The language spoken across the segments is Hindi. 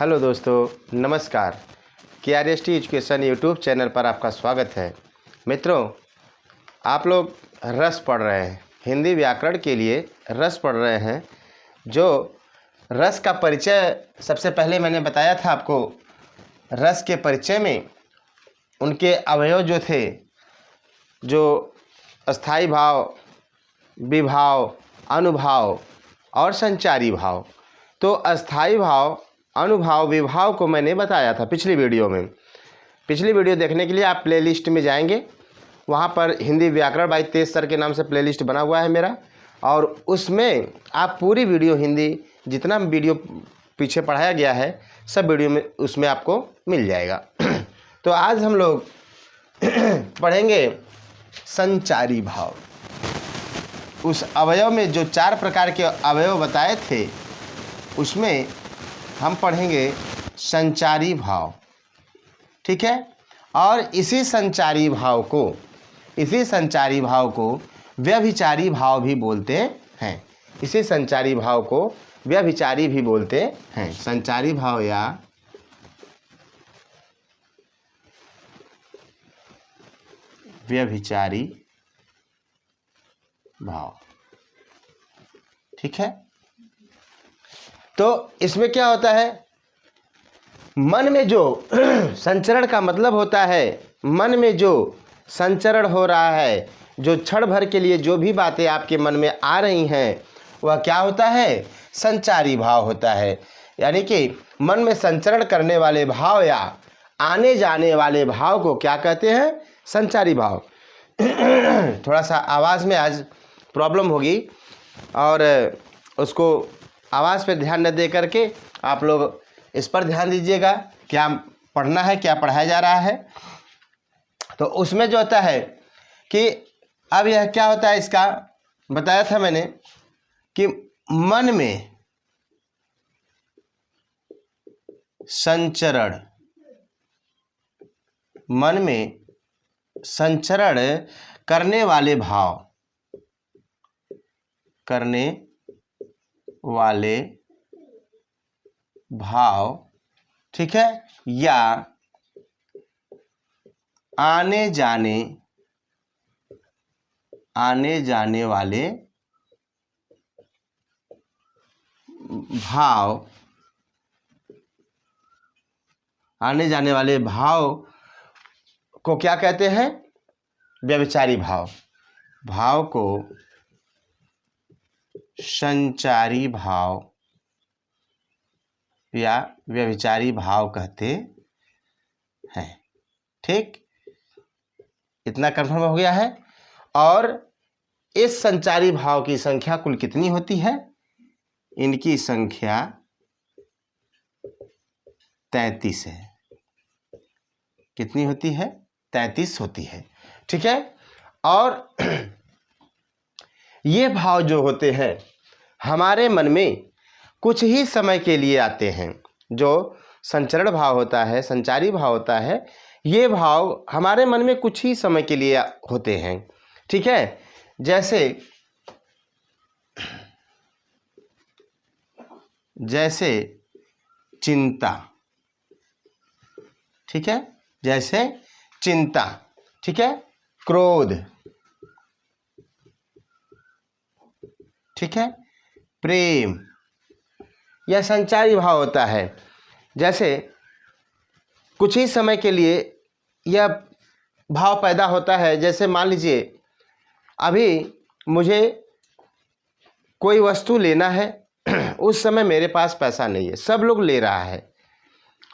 हेलो दोस्तों, नमस्कार। KRST एजुकेशन यूट्यूब चैनल पर आपका स्वागत है। मित्रों, आप लोग रस पढ़ रहे हैं, हिंदी व्याकरण के लिए रस पढ़ रहे हैं। जो रस का परिचय सबसे पहले मैंने बताया था आपको, रस के परिचय में उनके अवयव जो थे, जो अस्थाई भाव, विभाव, अनुभाव और संचारी भाव। तो अस्थाई भाव, अनुभाव, विभाव को मैंने बताया था पिछली वीडियो में। पिछली वीडियो देखने के लिए आप प्लेलिस्ट में जाएंगे, वहाँ पर हिंदी व्याकरण बाई तेज सर के नाम से प्लेलिस्ट बना हुआ है मेरा, और उसमें आप पूरी वीडियो हिंदी जितना वीडियो पीछे पढ़ाया गया है सब वीडियो में उसमें आपको मिल जाएगा। तो आज हम लोग पढ़ेंगे संचारी भाव। उस अवयव में जो 4 प्रकार के अवयव बताए थे उसमें हम पढ़ेंगे संचारी भाव, ठीक है। और इसी संचारी भाव को व्यभिचारी भाव भी बोलते हैं। इसी संचारी भाव को व्यभिचारी भी बोलते हैं। संचारी भाव या व्यभिचारी भाव, ठीक है। तो इसमें क्या होता है, मन में जो संचरण का मतलब होता है, मन में जो संचरण हो रहा है, जो क्षण भर के लिए जो भी बातें आपके मन में आ रही हैं वह क्या होता है, संचारी भाव होता है। यानी कि मन में संचरण करने वाले भाव या आने जाने वाले भाव को क्या कहते हैं, संचारी भाव। थोड़ा सा आवाज़ में आज प्रॉब्लम होगी और उसको आवाज़ पे ध्यान न दे करके आप लोग इस पर ध्यान दीजिएगा, क्या पढ़ना है, क्या पढ़ाया जा रहा है। तो उसमें जो होता है कि अब यह क्या होता है, इसका बताया था मैंने कि मन में संचरण, मन में संचरण करने वाले भाव, ठीक है, या आने जाने वाले भाव को क्या कहते हैं, व्यभिचारी भाव। भाव को संचारी भाव या व्यभिचारी भाव कहते हैं, ठीक। इतना कंफर्म हो गया है। और इस संचारी भाव की संख्या कुल कितनी होती है, इनकी संख्या 33 है। कितनी होती है, 33 होती है, ठीक है। और ये भाव जो होते हैं हमारे मन में कुछ ही समय के लिए आते हैं। जो संचरण भाव होता है, संचारी भाव होता है, ये भाव हमारे मन में कुछ ही समय के लिए होते हैं, ठीक है। जैसे चिंता, ठीक है, जैसे चिंता, ठीक है, क्रोध, ठीक है, प्रेम, यह संचारी भाव होता है। जैसे कुछ ही समय के लिए यह भाव पैदा होता है। जैसे मान लीजिए अभी मुझे कोई वस्तु लेना है, उस समय मेरे पास पैसा नहीं है, सब लोग ले रहा है,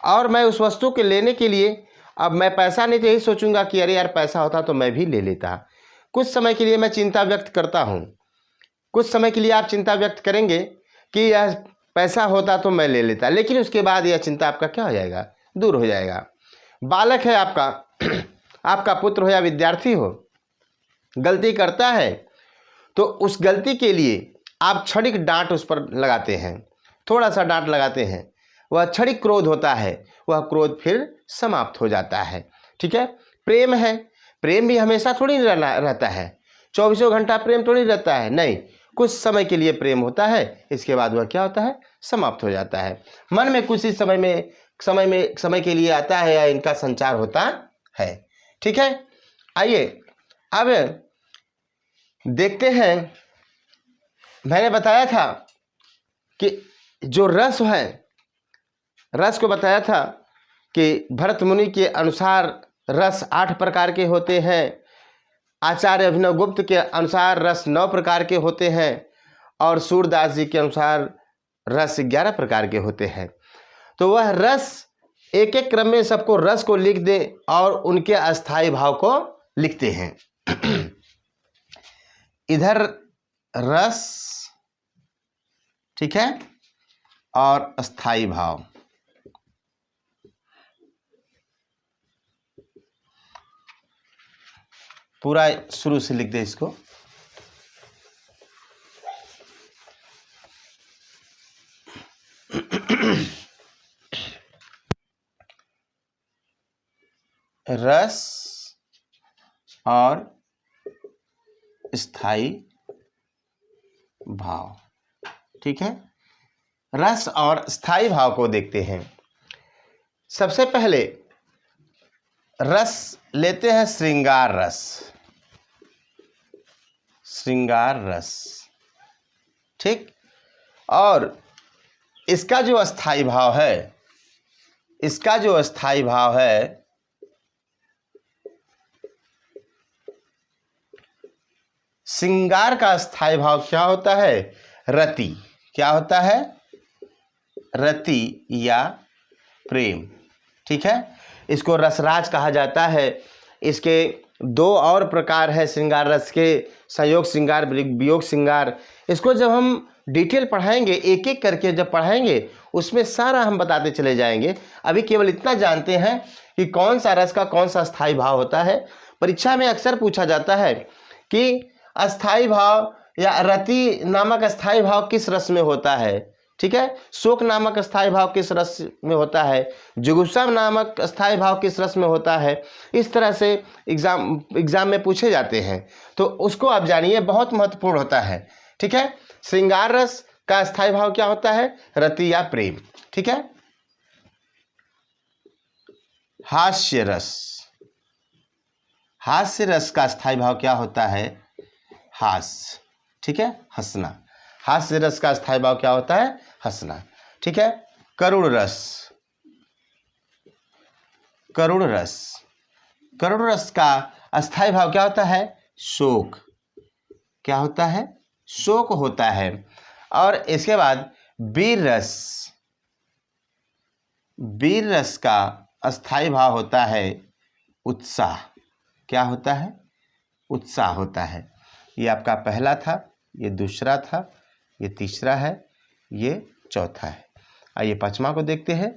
और मैं उस वस्तु के लेने के लिए अब मैं पैसा नहीं तो यही सोचूंगा कि अरे यार पैसा होता तो मैं भी ले लेता। कुछ समय के लिए मैं चिंता व्यक्त करता हूँ, कुछ समय के लिए आप चिंता व्यक्त करेंगे कि यह पैसा होता तो मैं ले लेता, लेकिन उसके बाद यह चिंता आपका क्या हो जाएगा, दूर हो जाएगा। बालक है आपका, आपका पुत्र हो या विद्यार्थी हो, गलती करता है तो उस गलती के लिए आप क्षणिक डांट उस पर लगाते हैं, थोड़ा सा डांट लगाते हैं, वह क्षणिक क्रोध होता है, वह क्रोध फिर समाप्त हो जाता है, ठीक है। प्रेम है, प्रेम भी हमेशा थोड़ी रहता है, 24 घंटा प्रेम थोड़ी रहता है, नहीं, कुछ समय के लिए प्रेम होता है, इसके बाद वह क्या होता है, समाप्त हो जाता है। मन में कुछ ही समय के लिए आता है या इनका संचार होता है। ठीक है, आइए अब देखते हैं। मैंने बताया था कि जो रस है, रस को बताया था कि भरत मुनि के अनुसार रस 8 प्रकार के होते हैं, आचार्य अभिनव गुप्त के अनुसार रस 9 प्रकार के होते हैं और सूरदास जी के अनुसार रस 11 प्रकार के होते हैं। तो वह रस एक एक क्रम में सबको रस को लिख दे और उनके अस्थाई भाव को लिखते हैं। इधर रस, ठीक है, और अस्थाई भाव। पूरा शुरू से लिख दे इसको। रस और स्थाई भाव, ठीक है। रस और स्थाई भाव को देखते हैं। सबसे पहले रस लेते हैं श्रृंगार रस। श्रृंगार रस, ठीक। और इसका जो अस्थाई भाव है, इसका जो अस्थाई भाव है श्रृंगार का अस्थाई भाव क्या होता है, रति। क्या होता है, रति या प्रेम, ठीक है। इसको रसराज कहा जाता है। इसके 2 और प्रकार है श्रृंगार रस के, संयोग श्रृंगार, वियोग श्रृंगार। इसको जब हम डिटेल पढ़ाएंगे, एक एक करके जब पढ़ाएंगे, उसमें सारा हम बताते चले जाएंगे। अभी केवल इतना जानते हैं कि कौन सा रस का कौन सा अस्थाई भाव होता है। परीक्षा में अक्सर पूछा जाता है कि अस्थाई भाव या रति नामक अस्थाई भाव किस रस में होता है, ठीक है। शोक नामक अस्थाई भाव किस रस में होता है, जुगुप्सा नामक अस्थाई भाव किस रस में होता है। इस तरह से एग्जाम में पूछे जाते हैं, तो उसको आप जानिए, बहुत महत्वपूर्ण होता है, ठीक है। श्रृंगार रस का अस्थाई भाव क्या होता है, रति या प्रेम, ठीक है। हास्य रस, हास्य रस का अस्थाई भाव क्या होता है, हास्य, ठीक है, हंसना। हास्य रस का अस्थाई भाव क्या होता है, हंसना, ठीक है। करुण रस, करुण रस, करुण रस का अस्थाई भाव क्या होता है, शोक। क्या होता है, शोक होता है। और इसके बाद वीर रस, वीर रस का अस्थाई भाव होता है उत्साह। क्या होता है, उत्साह होता है। ये आपका पहला था, ये दूसरा था, ये तीसरा है, ये चौथा है। आइए 5वां को देखते हैं।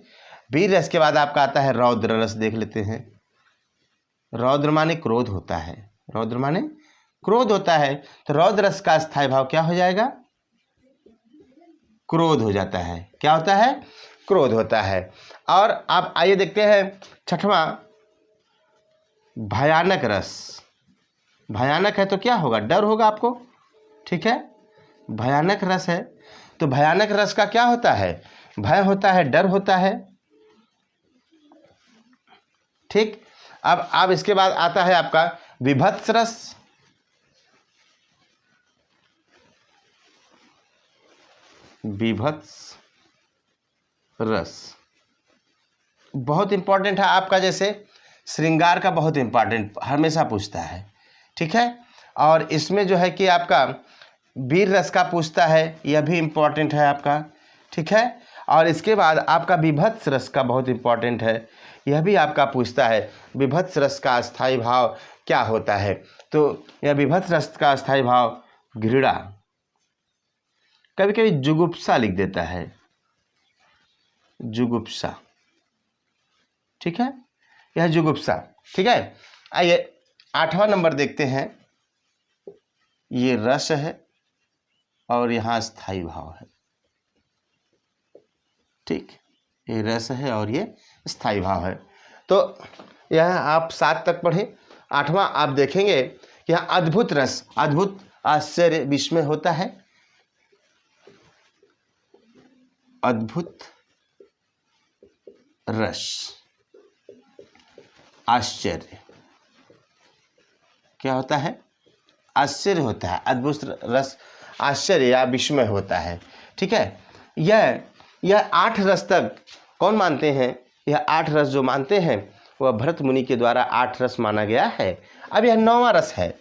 वीर रस के बाद आपका आता है रौद्र रस। देख लेते हैं। रौद्र माने क्रोध होता है, रौद्र माने क्रोध होता है। तो रौद्र रस का स्थायी भाव क्या हो जाएगा, क्रोध हो जाता है। क्या होता है, क्रोध होता है। और आप आइए देखते हैं 6वां, भयानक रस। भयानक है तो क्या होगा, डर होगा आपको, ठीक है। भयानक रस है तो भयानक रस का क्या होता है, भय होता है, डर होता है, ठीक। अब इसके बाद आता है आपका विभत्स रस। विभत्स रस बहुत इंपॉर्टेंट है आपका, जैसे श्रृंगार का बहुत इंपॉर्टेंट हमेशा पूछता है, ठीक है। और इसमें जो है कि आपका वीर रस का पूछता है, यह भी इम्पॉर्टेंट है आपका, ठीक है। और इसके बाद आपका विभत्स रस का बहुत इम्पॉर्टेंट है, यह भी आपका पूछता है। विभत्स रस का अस्थाई भाव क्या होता है, तो यह विभत्स रस का अस्थाई भाव घृणा, कभी कभी जुगुप्सा लिख देता है, जुगुप्सा, ठीक है, यह जुगुप्सा, ठीक है। आइए 8वां नंबर देखते हैं। ये रस है और यहाँ स्थाई भाव है, ठीक। ये रस है और ये स्थाई भाव है। तो यह आप 7 तक पढ़े। 8वां आप देखेंगे कि यहाँ अद्भुत रस, अद्भुत, आश्चर्य, विस्मय होता है। अद्भुत रस, आश्चर्य। क्या होता है? आश्चर्य होता है, अद्भुत रस आश्चर्य या विस्मय होता है। ठीक है, यह 8 रस तक कौन मानते हैं? यह 8 रस जो मानते हैं वह भरत मुनि के द्वारा 8 रस माना गया है। अब यह 9वां रस है।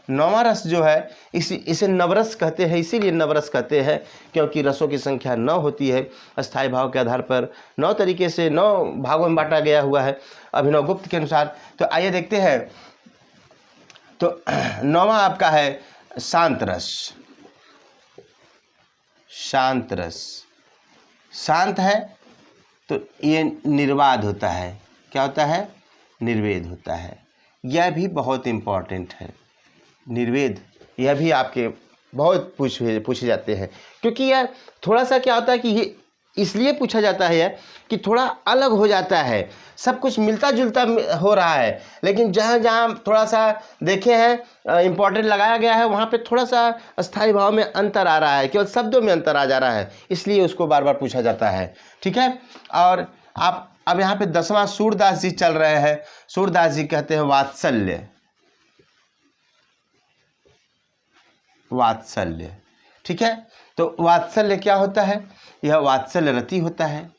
9वां रस जो है इसे नवरस कहते हैं। इसीलिए नवरस कहते हैं क्योंकि रसों की संख्या 9 होती है। अस्थाई भाव के आधार पर 9 तरीके से 9 भागों में बांटा गया हुआ है अभिनव गुप्त के अनुसार। तो आइए देखते हैं। तो 9वां आपका है शांत रस। शांत रस, शांत है तो ये निर्वाद होता है। क्या होता है? निर्वेद होता है। यह भी बहुत इम्पॉर्टेंट है। निर्वेद यह भी आपके बहुत पूछे जाते हैं, क्योंकि यह थोड़ा सा क्या होता है कि ये इसलिए पूछा जाता है कि थोड़ा अलग हो जाता है। सब कुछ मिलता जुलता हो रहा है, लेकिन जहाँ जहाँ थोड़ा सा देखे हैं इम्पोर्टेंट लगाया गया है वहाँ पे थोड़ा सा अस्थाई भाव में अंतर आ रहा है, केवल शब्दों में अंतर आ जा रहा है, इसलिए उसको बार बार पूछा जाता है। ठीक है, और आप अब यहाँ पे 10वां सूरदास जी चल रहे हैं। सूरदास जी कहते हैं वात्सल्य। वात्सल्य, ठीक है, तो वात्सल्य क्या होता है? यह वात्सल्य रति होता है।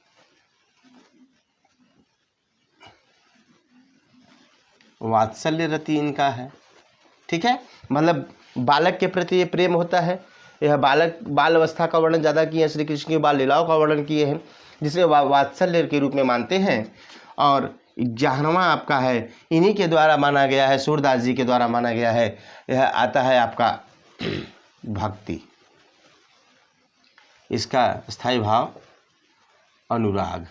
वात्सल्य रति इनका है। ठीक है, मतलब बालक के प्रति ये प्रेम होता है। यह बाल अवस्था का वर्णन ज़्यादा किए हैं, श्री कृष्ण की बाल लीलाओं का वर्णन किए हैं, जिसे वात्सल्य के रूप में मानते हैं। और 11वां आपका है, इन्हीं के द्वारा माना गया है, सूरदास जी के द्वारा माना गया है। यह आता है आपका भक्ति। इसका स्थायी भाव अनुराग।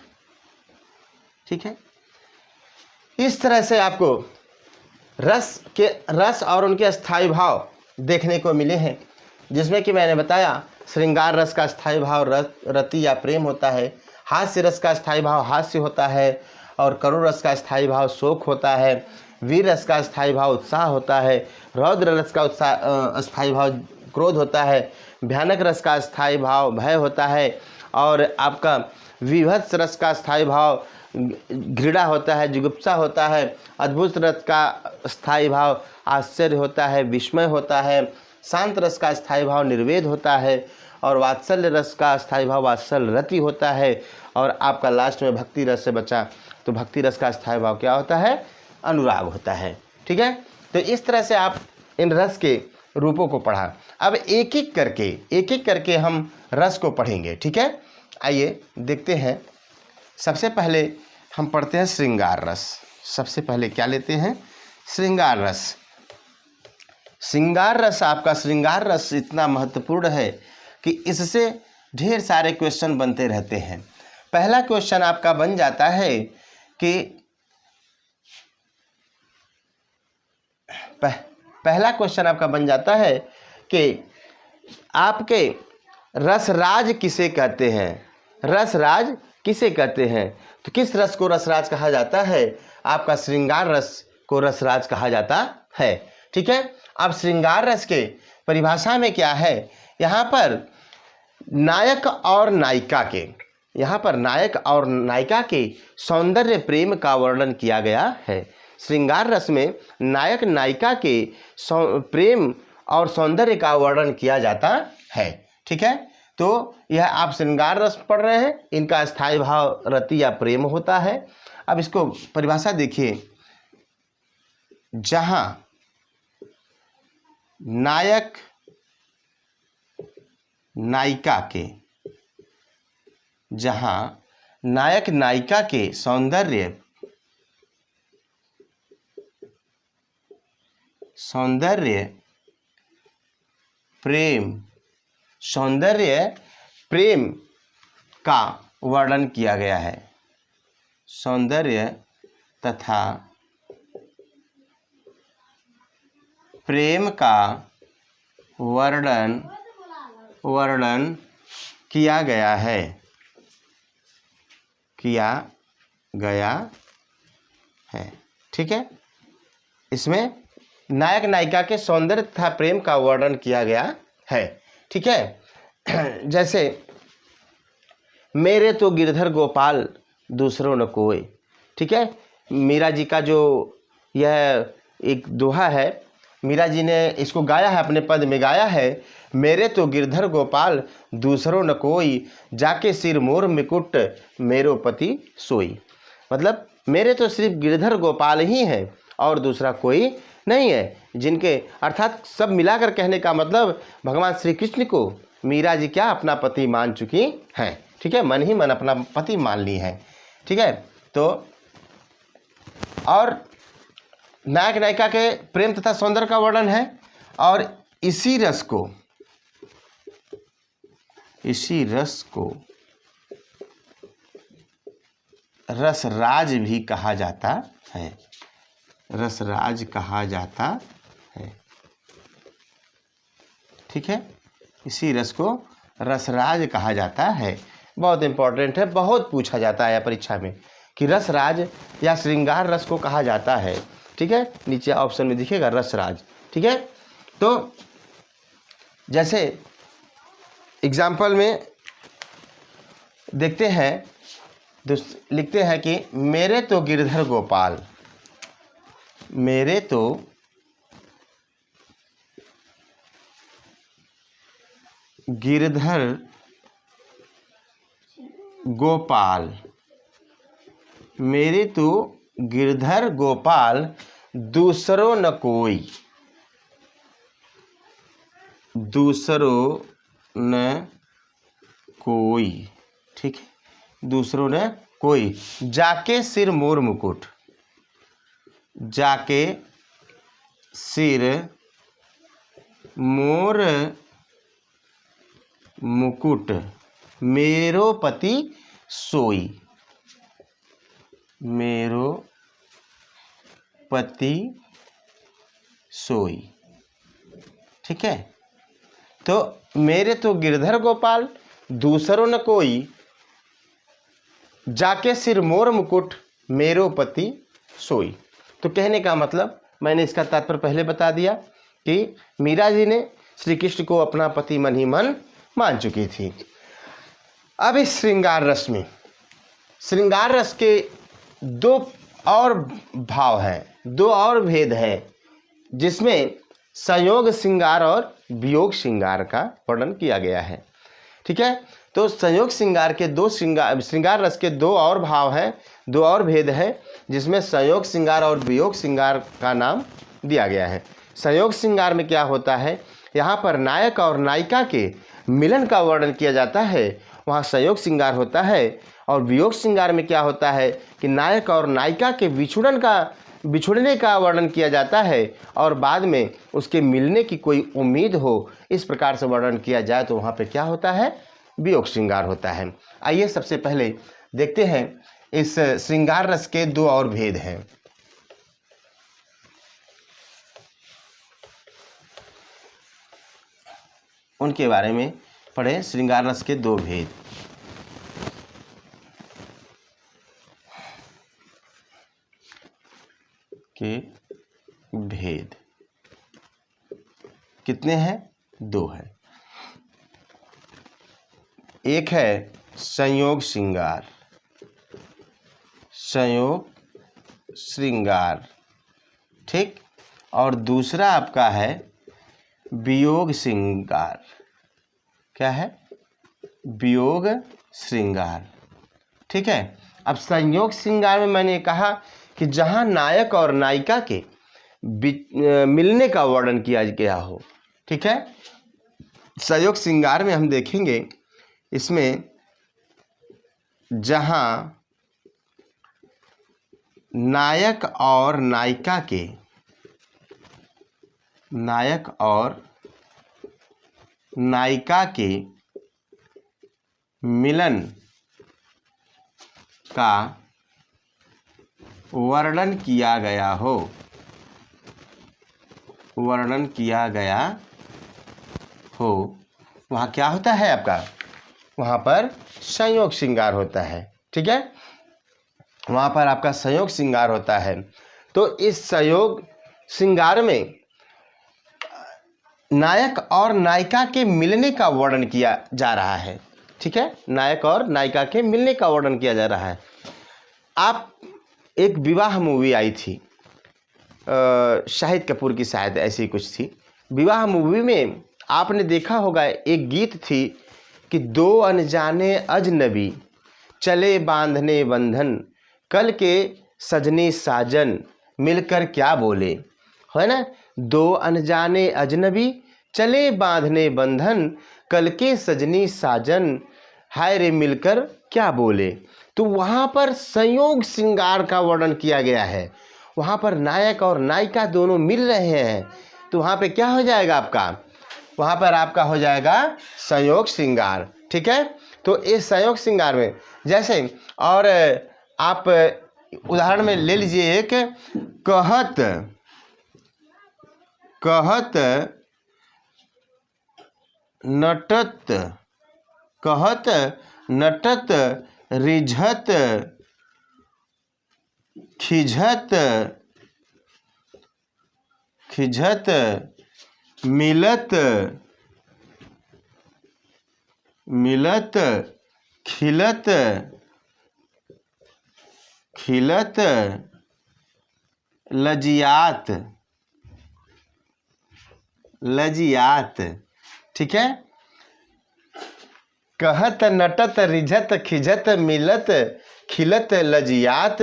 ठीक है, इस तरह से आपको रस और उनके स्थायी भाव देखने को मिले हैं, जिसमें कि मैंने बताया श्रृंगार रस का स्थायी भाव रति या प्रेम होता है, हास्य रस का स्थायी भाव हास्य होता है, और करुण रस का स्थायी भाव शोक होता है, वीर रस का स्थायी भाव उत्साह होता है, रौद्र रस का स्थायी भाव क्रोध होता है, भयानक रस का स्थायी भाव भय होता है, और आपका विभत्स रस का स्थायी भाव घृणा होता है, जुगुप्सा होता है, अद्भुत रस का स्थायी भाव आश्चर्य होता है, विस्मय होता है, शांत रस का स्थायी भाव निर्वेद होता है, और वात्सल्य रस का स्थायी भाव वात्सल्य रति होता है, और आपका लास्ट में भक्ति रस से बचा तो भक्ति रस का स्थायी भाव क्या होता है? अनुराग होता है। ठीक है, तो इस तरह से आप इन रस के रूपों को पढ़ा। अब एक एक करके हम रस को पढ़ेंगे। ठीक है, आइए देखते हैं। सबसे पहले हम पढ़ते हैं श्रृंगार रस। सबसे पहले क्या लेते हैं? श्रृंगार रस। श्रृंगार रस, आपका श्रृंगार रस इतना महत्वपूर्ण है कि इससे ढेर सारे क्वेश्चन बनते रहते हैं। पहला क्वेश्चन आपका बन जाता है कि पहला क्वेश्चन आपका बन जाता है कि आपके रसराज किसे कहते हैं? रसराज किसे कहते हैं? तो किस रस को रसराज कहा जाता है? आपका श्रृंगार रस को रसराज कहा जाता है। ठीक है, अब श्रृंगार रस के परिभाषा में क्या है? यहाँ पर नायक और नायिका के सौंदर्य प्रेम का वर्णन किया गया है। श्रृंगार रस में नायक नायिका के प्रेम और सौंदर्य का वर्णन किया जाता है। ठीक है, तो यह आप श्रृंगार रस पढ़ रहे हैं, इनका स्थायी भाव रति या प्रेम होता है। अब इसको परिभाषा देखिए, जहाँ नायक नायिका के सौंदर्य प्रेम का वर्णन किया गया है। सौंदर्य तथा प्रेम का वर्णन किया गया है। ठीक है, इसमें नायक नायिका के सौंदर्य तथा प्रेम का वर्णन किया गया है। ठीक है, जैसे मेरे तो गिरधर गोपाल दूसरों न कोई। ठीक है, मीरा जी का जो यह एक दोहा है, मीरा जी ने इसको गाया है, अपने पद में गाया है, मेरे तो गिरधर गोपाल दूसरों न कोई, जाके सिर मोर मुकुट मेरो पति सोई। मतलब मेरे तो सिर्फ गिरधर गोपाल ही हैं और दूसरा कोई नहीं है, जिनके अर्थात सब मिलाकर कहने का मतलब भगवान श्री कृष्ण को मीरा जी क्या अपना पति मान चुकी हैं। ठीक है, मन ही मन अपना पति मान ली हैं। ठीक है, तो और नायक नायिका के प्रेम तथा सौंदर्य का वर्णन है, और इसी रस को रसराज भी कहा जाता है। रसराज कहा जाता है। ठीक है, इसी रस को रसराज कहा जाता है। बहुत इंपॉर्टेंट है, बहुत पूछा जाता है परीक्षा में कि रसराज या श्रृंगार रस को कहा जाता है। ठीक है, नीचे ऑप्शन में दिखेगा रसराज। ठीक है, तो जैसे एग्जाम्पल में देखते हैं, लिखते हैं कि मेरे तो गिरधर गोपाल, मेरे तो गिरधर गोपाल, मेरे तो गिरधर गोपाल दूसरों न कोई, दूसरों न कोई। ठीक है, दूसरों ने कोई, जाके सिर मोर मुकुट, जाके सिर मोर मुकुट मेरो पति सोई, मेरो पति सोई। ठीक है, तो मेरे तो गिरधर गोपाल दूसरों न कोई, जाके सिर मोर मुकुट मेरो पति सोई। तो कहने का मतलब मैंने इसका तात्पर्य पहले बता दिया कि मीरा जी ने श्री कृष्ण को अपना पति मन ही मन मान चुकी थी। अब इस श्रृंगार रस में, श्रृंगार रस के दो और भाव हैं, दो और भेद है, जिसमें संयोग श्रृंगार और वियोग श्रृंगार का वर्णन किया गया है। ठीक है, तो संयोग श्रृंगार के श्रृंगार रस के दो और भाव हैं, दो और भेद है, जिसमें संयोग श्रृंगार और वियोग श्रृंगार का नाम दिया गया है। संयोग श्रृंगार में क्या होता है, यहाँ पर नायक और नायिका के मिलन का वर्णन किया जाता है, वहाँ संयोग श्रृंगार होता है। और वियोग श्रृंगार में क्या होता है कि नायक और नायिका के बिछुड़ने का वर्णन किया जाता है और बाद में उसके मिलने की कोई उम्मीद हो, इस प्रकार से वर्णन किया जाए तो वहाँ पे क्या होता है, वियोग श्रृंगार होता है। आइए सबसे पहले देखते हैं इस श्रृंगार रस के दो और भेद हैं। उनके बारे में पढ़ें, श्रृंगार रस के दो भेद। के भेद कितने हैं, दो हैं। एक है संयोग श्रृंगार, संयोग श्रृंगार, ठीक, और दूसरा आपका है वियोग श्रृंगार। क्या है, वियोग श्रृंगार। ठीक है, अब संयोग श्रृंगार में मैंने कहा कि जहाँ नायक और नायिका के मिलने का वर्णन किया गया हो। ठीक है, संयोग श्रृंगार में हम देखेंगे इसमें जहाँ नायक और नायिका के मिलन का वर्णन किया गया हो, वहाँ क्या होता है आपका, वहाँ पर संयोग श्रृंगार होता है। ठीक है, वहाँ पर आपका संयोग श्रृंगार होता है। तो इस संयोग श्रृंगार में नायक और नायिका के मिलने का वर्णन किया जा रहा है। ठीक है, नायक और नायिका के मिलने का वर्णन किया जा रहा है। आप एक विवाह मूवी आई थी, शाहिद कपूर की शायद ऐसी कुछ थी। विवाह मूवी में आपने देखा होगा एक गीत थी कि दो अनजाने अजनबी चले बांधने बंधन, कल के सजनी साजन मिलकर क्या बोले, है ना। दो अनजाने अजनबी चले बांधने बंधन, कल के सजनी साजन हाय रे मिलकर क्या बोले। तो वहाँ पर संयोग श्रृंगार का वर्णन किया गया है। वहाँ पर नायक और नायिका दोनों मिल रहे हैं, तो वहाँ पे क्या हो जाएगा आपका, वहाँ पर आपका हो जाएगा संयोग श्रृंगार। ठीक है, तो इस संयोग श्रृंगार में जैसे, और आप उदाहरण में ले लीजिए एक कहत कहत नटत, कहत नटत रिझत खिझत खिझत मिलत मिलत खिलत खिलत लजियात लजियात। ठीक है, कहत नटत रिझत खिझत मिलत खिलत लजियात,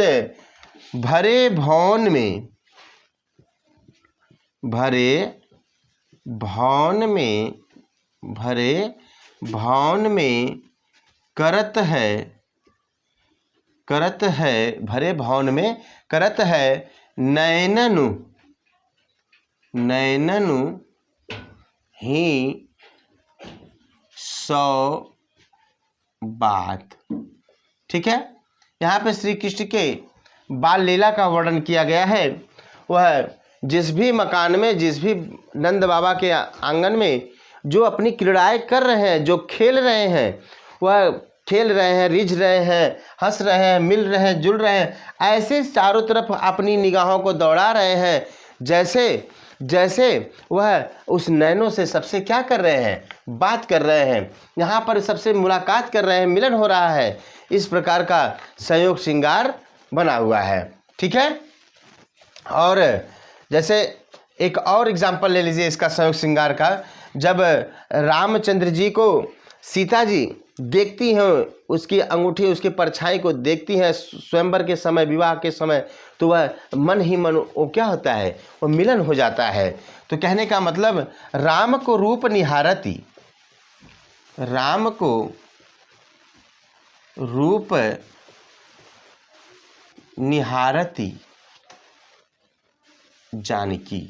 भरे भवन में भरे भवन में भरे भवन में करत है भरे भवन में करत है नैननु नैननु ही सौ बात। ठीक है, यहाँ पे श्री कृष्ण के बाल लीला का वर्णन किया गया है। वह जिस भी मकान में, जिस भी नंद बाबा के आंगन में जो अपनी क्रीड़ाएं कर रहे हैं, जो खेल रहे हैं, वह खेल रहे हैं, रिझ रहे हैं, हंस रहे हैं, मिल रहे हैं, जुल रहे हैं, ऐसे चारों तरफ अपनी निगाहों को दौड़ा रहे हैं, जैसे जैसे वह उस नैनों से सबसे क्या कर रहे हैं, बात कर रहे हैं, यहाँ पर सबसे मुलाकात कर रहे हैं, मिलन हो रहा है। इस प्रकार का संयोग श्रृंगार बना हुआ है। ठीक है, और जैसे एक और एग्जाम्पल ले लीजिए इसका संयोग श्रृंगार का। जब रामचंद्र जी को सीता जी देखती हैं, उसकी अंगूठी, उसकी परछाई को देखती हैं स्वयंवर के समय, विवाह के समय, तो वह मन ही मन वो क्या होता है, वो मिलन हो जाता है। तो कहने का मतलब राम को रूप निहारती, राम को रूप निहारती जानकी,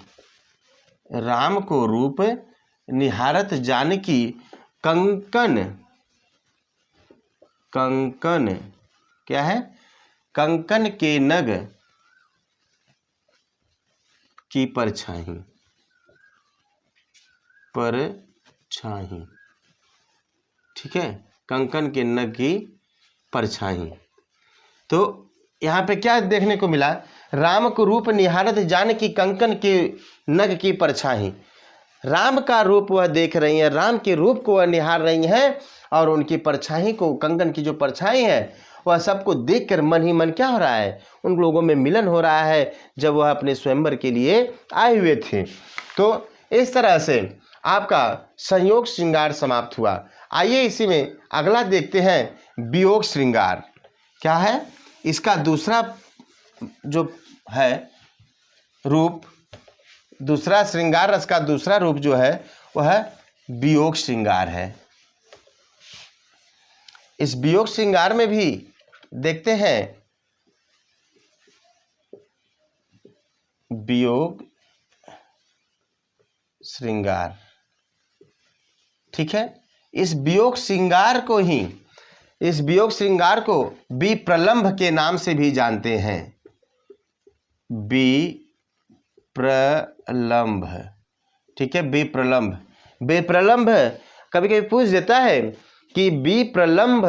राम को रूप निहारत जानकी, कंकन कंकन क्या है, कंकन के नग की परछाई परछाई। ठीक है, कंकन के नग की परछाई। तो यहाँ पे क्या देखने को मिला, राम को रूप निहारत जानकी कंकन के नग की परछाई। राम का रूप वह देख रही हैं, राम के रूप को वह निहार रही हैं, और उनकी परछाई को, कंकन की जो परछाई है, वह सबको देखकर मन ही मन क्या हो रहा है, उन लोगों में मिलन हो रहा है, जब वह अपने स्वयंवर के लिए आए हुए थे। तो इस तरह से आपका संयोग श्रृंगार समाप्त हुआ। आइए इसी में अगला देखते हैं वियोग श्रृंगार। क्या है इसका दूसरा जो है रूप, दूसरा श्रृंगार रस का दूसरा रूप जो है वह वियोग श्रृंगार है। इस वियोग श्रृंगार में भी देखते हैं वियोग श्रृंगार। ठीक है, इस वियोग श्रृंगार को ही, इस वियोग श्रृंगार को विप्रलंभ के नाम से भी जानते हैं। विप्रलंभ, ठीक है, विप्रलंभ। विप्रलंभ कभी कभी पूछ देता है कि विप्रलंभ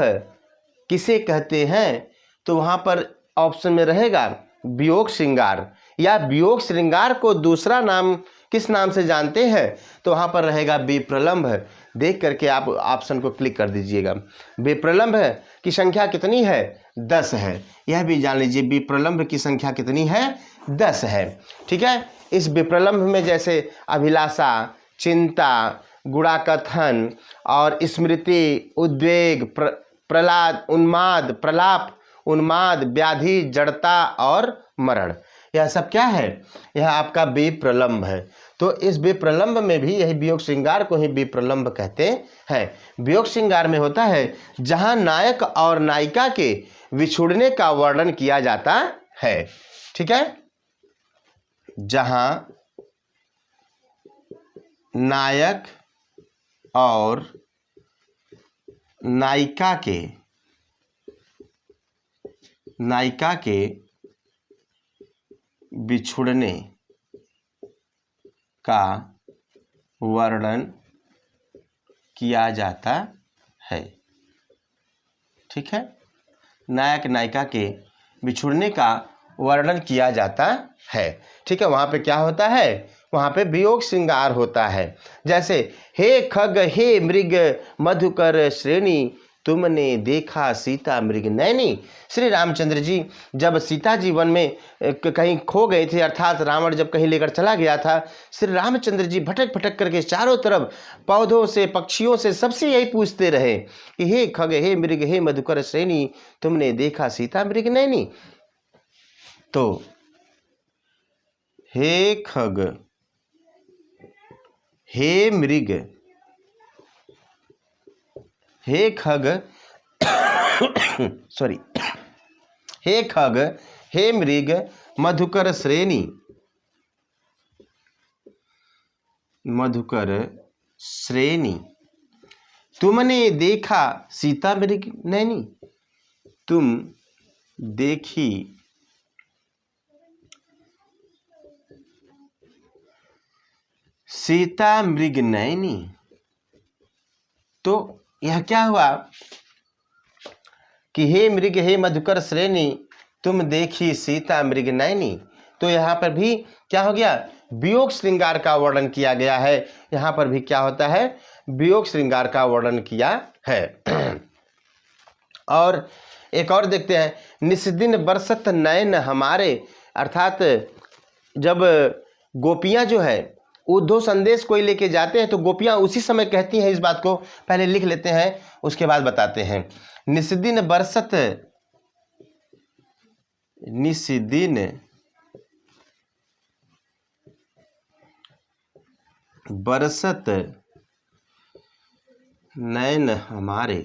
किसे कहते हैं, तो वहाँ पर ऑप्शन में रहेगा वियोग श्रृंगार, या वियोग श्रृंगार को दूसरा नाम किस नाम से जानते हैं? तो वहाँ पर रहेगा विप्रलंभ। देख करके आप ऑप्शन को क्लिक कर दीजिएगा। विप्रलंभ की संख्या कितनी है? 10 है। यह भी जान लीजिए विप्रलंभ की संख्या कितनी है? 10 है। ठीक है। इस विप्रलंभ में जैसे अभिलाषा, चिंता, गुणाकथन और स्मृति, उद्वेग, प्रहलाद, उन्माद, प्रलाप, उन्माद, व्याधि, जड़ता और मरण, यह सब क्या है? यह आपका विप्रलंभ है। तो इस विप्रलंभ में भी यही वियोग श्रृंगार को ही विप्रलंभ कहते हैं। वियोग श्रृंगार में होता है जहां नायक और नायिका के विछुड़ने का वर्णन किया जाता है। ठीक है। जहां नायक और नायिका के बिछुड़ने का वर्णन किया जाता है। ठीक है। नायक नायिका के बिछुड़ने का वर्णन किया जाता है। ठीक है। वहाँ पे क्या होता है? वहाँ पे वियोग श्रृंगार होता है। जैसे हे खग हे मृग मधुकर श्रेणी, तुमने देखा सीता मृग नैनी। श्री रामचंद्र जी जब सीता जी वन में कहीं खो गए थे, अर्थात रावण जब कहीं लेकर चला गया था, श्री रामचंद्र जी भटक भटक करके चारों तरफ पौधों से, पक्षियों से, सबसे यही पूछते रहे कि हे खग हे मृग हे मधुकर श्रेणी, तुमने देखा सीता मृग नैनी। तो हे खग हे मृग, हे खग सॉरी, हे खग हे मृग मधुकर श्रेणी, मधुकर श्रेणी, तुमने देखा सीता मृग नैनी। तुम देखी सीता मृग नैनी। तो यह क्या हुआ कि हे मृग हे मधुकर श्रेणी, तुम देखी सीता मृग नैनी। तो यहाँ पर भी क्या हो गया? वियोग श्रृंगार का वर्णन किया गया है। यहाँ पर भी क्या होता है? वियोग श्रृंगार का वर्णन किया है। और एक और देखते हैं, निस्दिन बरसत नयन हमारे, अर्थात जब गोपियाँ जो है उद्धव संदेश कोई लेके जाते हैं तो गोपियाँ उसी समय कहती हैं इस बात को। पहले लिख लेते हैं, उसके बाद बताते हैं। निस्दिन बरसत, निस्दिन बरसत नैन हमारे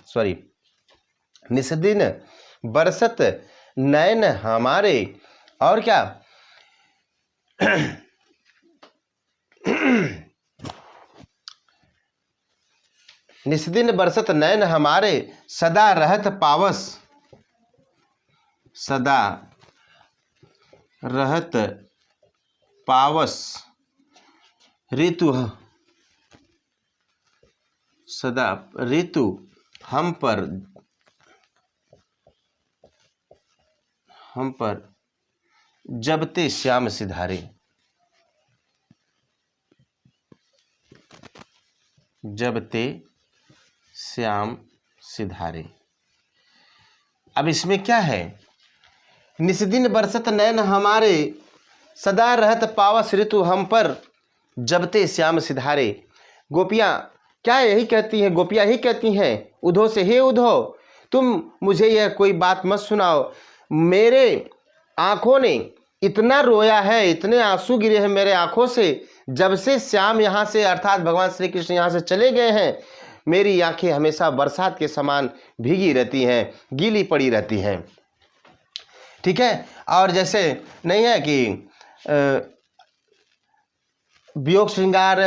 सॉरी, निस्दिन बरसत नैन हमारे, और क्या? निस्दिन बरसत नैन हमारे, सदा रहत पावस, सदा रहत पावस ऋतु, सदा ऋतु हम पर जबते श्याम सिधारे, जबते श्याम सिधारे। अब इसमें क्या है? निस्दिन बरसत नैन हमारे, सदा रहत पावस ऋतु हम पर, जबते श्याम सिधारे। गोपियाँ क्या यही कहती हैं? गोपियाँ ही कहती हैं उद्धव से, हे उद्धव तुम मुझे यह कोई बात मत सुनाओ, मेरे आँखों ने इतना रोया है, इतने आंसू गिरे हैं मेरे आँखों से, जब से श्याम यहाँ से, अर्थात भगवान श्री कृष्ण यहाँ से चले गए हैं, मेरी आंखें हमेशा बरसात के समान भीगी रहती हैं, गीली पड़ी रहती हैं। ठीक है। और जैसे नहीं है कि वियोग श्रृंगार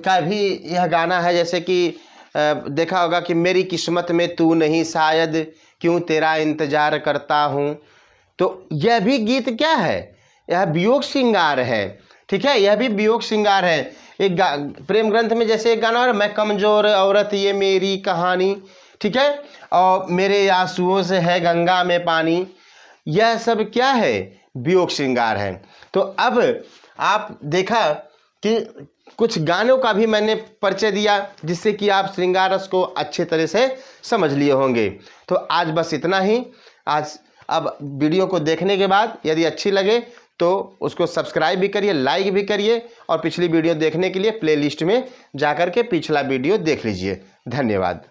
का भी यह गाना है, जैसे कि देखा होगा कि मेरी किस्मत में तू नहीं शायद, क्यों तेरा इंतजार करता हूँ। तो यह भी गीत क्या है? यह वियोग श्रृंगार है। ठीक है। यह भी वियोग श्रृंगार है। एक प्रेम ग्रंथ में जैसे एक गाना है, मैं कमजोर औरत ये मेरी कहानी, ठीक है, और मेरे आंसुओं से है गंगा में पानी। यह सब क्या है? वियोग श्रृंगार है। तो अब आप देखा कि कुछ गानों का भी मैंने परिचय दिया, जिससे कि आप श्रृंगार रस को अच्छे तरह से समझ लिए होंगे। तो आज बस इतना ही। आज अब वीडियो को देखने के बाद यदि अच्छी लगे तो उसको सब्सक्राइब भी करिए, लाइक भी करिए, और पिछली वीडियो देखने के लिए प्लेलिस्ट में जाकर के पिछला वीडियो देख लीजिए। धन्यवाद।